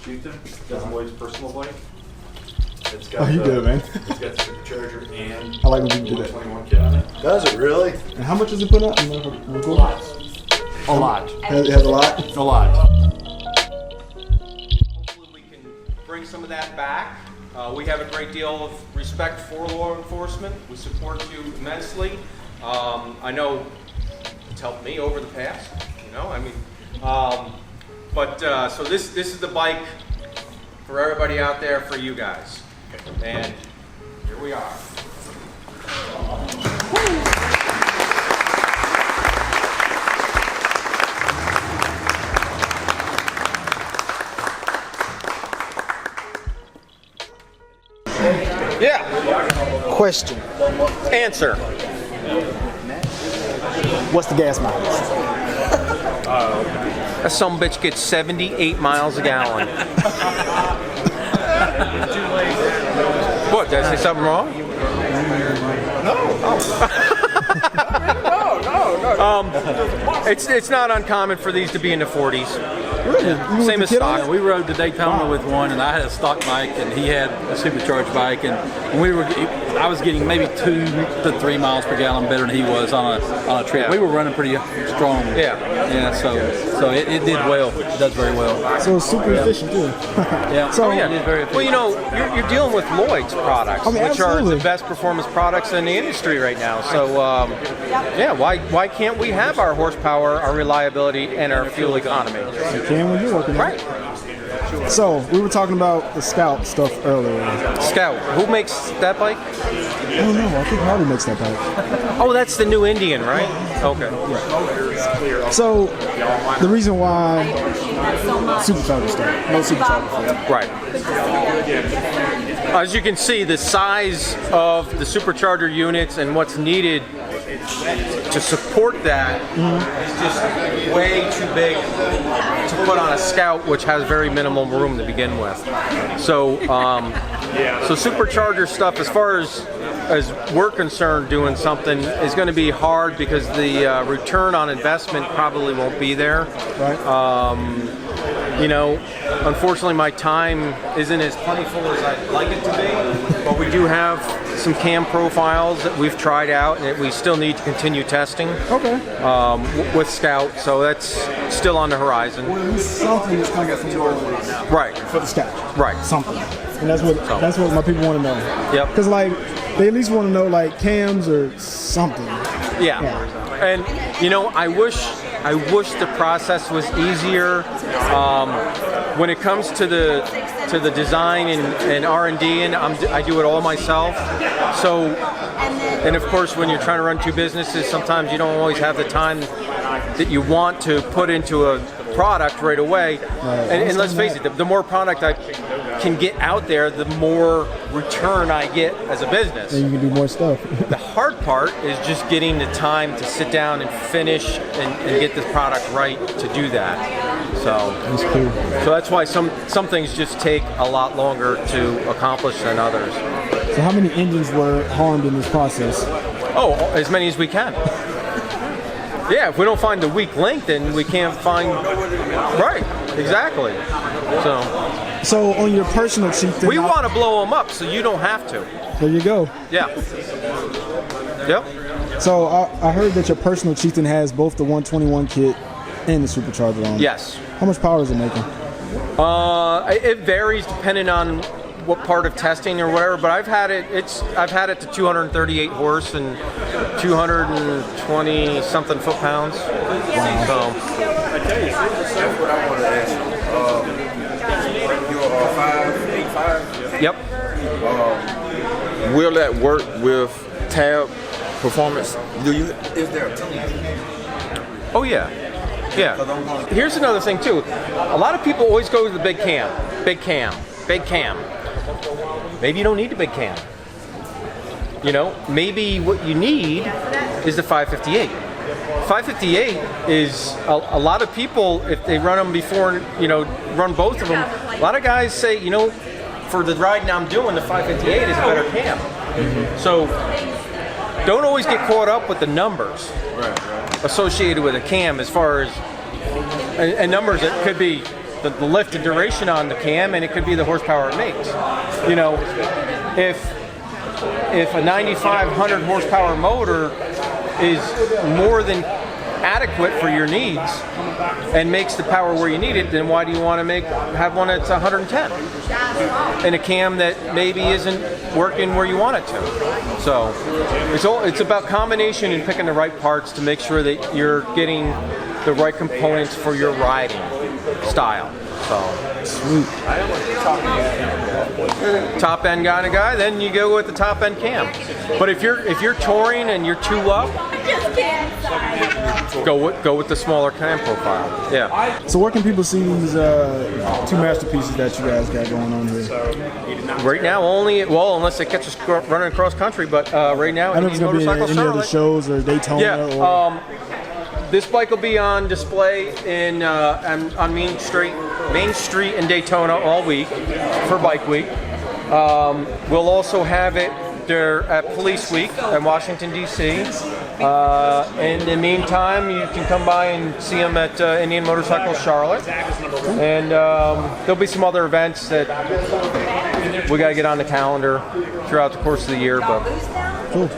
Chieftain. That's Lloyd's personal bike. It's got Oh, you good, man. It's got supercharger and I like when you do that. 21 kit on it. Does it really? And how much does it put up? A lot. It has a lot? A lot. Hopefully we can bring some of that back. We have a great deal of respect for law enforcement. We support you immensely. I know it's helped me over the past, you know, I mean, so this is the bike for everybody out there, for you guys. And here we are. Yeah. Question. Answer. What's the gas mileage? That some bitch gets 78 miles a gallon. What, did I say something wrong? No. It's not uncommon for these to be in the 40s. Really? Same as stock. We rode to Daytona with one, and I had a stock bike, and he had a supercharged bike, and I was getting maybe 2 to 3 miles per gallon better than he was on a trip. Yeah. We were running pretty strong. Yeah. So it did well. It does very well. So it's super efficient too. Yeah. So- it did very efficient. Well, you know, you're dealing with Lloyd's products, I mean, which are absolutely. the best performance products in the industry right now. So, yeah, why can't we have our horsepower, our reliability, and our fuel economy? You can when you're working. Right. So we were talking about the Scout stuff earlier. Scout, who makes that bike? I don't know. I think Harley makes that bike. Oh, that's the new Indian, right? Okay. So the reason why supercharger stuff, no supercharger stuff. Right. As you can see, the size of the supercharger units and what's needed to support that is just way too big to put on a Scout, which has very minimal room to begin with. So, so supercharger stuff, as far as we're concerned, doing something is going to be hard because the return on investment probably won't be there. Right. You know, unfortunately, my time isn't as plentiful as I'd like it to be, but we do have some cam profiles that we've tried out and that we still need to continue testing. Okay. With Scout, so that's still on the horizon. Well, at least something is coming from your Right. for the Scout. Right. Something. And that's what my people want to know. Yep. Because like they at least want to know like cams or something. Yeah. And you know, I wish the process was easier. When it comes to the design and R&D, and I do it all myself. So, and of course, when you're trying to run two businesses, sometimes you don't always have the time that you want to put into a product right away. And let's face it, the more product I can get out there, the more return I get as a business. And you can do more stuff. The hard part is just getting the time to sit down and finish and get the product right to do that. So That's cool. So that's why some things just take a lot longer to accomplish than others. So how many engines were harmed in this process? Oh, as many as we can. Yeah, if we don't find the weak link, then we can't find. Right, exactly. So on your personal Chieftain, We want to blow them up so you don't have to. There you go. Yeah. Yep. So I heard that your personal Chieftain has both the 121 kit and the supercharger on it. Yes. How much power is it making? It varies depending on what part of testing or whatever, but I've had it to 238 horse and 220 something foot-pounds. I tell you, that's what I wanted to ask you. You're 5'8", 5"? Yep. Will that work with tab performance? Is there a team? Oh yeah. Yeah. Here's another thing too. A lot of people always go to the big cam. Big cam. Big cam. Maybe you don't need a big cam. You know, maybe what you need is the 558. 558 is a lot of people, if they run them before, you know, run both of them, a lot of guys say, you know, for the riding I'm doing, the 558 is a better cam. So don't always get caught up with the numbers associated with a cam as far as, and numbers that could be the lift and duration on the cam, and it could be the horsepower it makes. You know, if a 9,500 horsepower motor is more than adequate for your needs and makes the power where you need it, then why do you want to have one that's 110 in a cam that maybe isn't working where you want it to? So it's about combination and picking the right parts to make sure that you're getting the right components for your riding style. So Sweet. top end kind of guy, then you go with the top end cam. But if you're touring and you're two up, go with the smaller cam profile. Yeah. So where can people see these two masterpieces that you guys got going on here? Right now, unless they catch us running across country, but right now, I don't know if it's going to be in any of the shows or Daytona. Yeah. Or... This bike will be on display on Main Street in Daytona all week for Bike Week. We'll also have it there at Police Week in Washington, D.C. In the meantime, you can come by and see them at Indian Motorcycle Charlotte. And there'll be some other events that we got to get on the calendar throughout the course of the year. But Cool.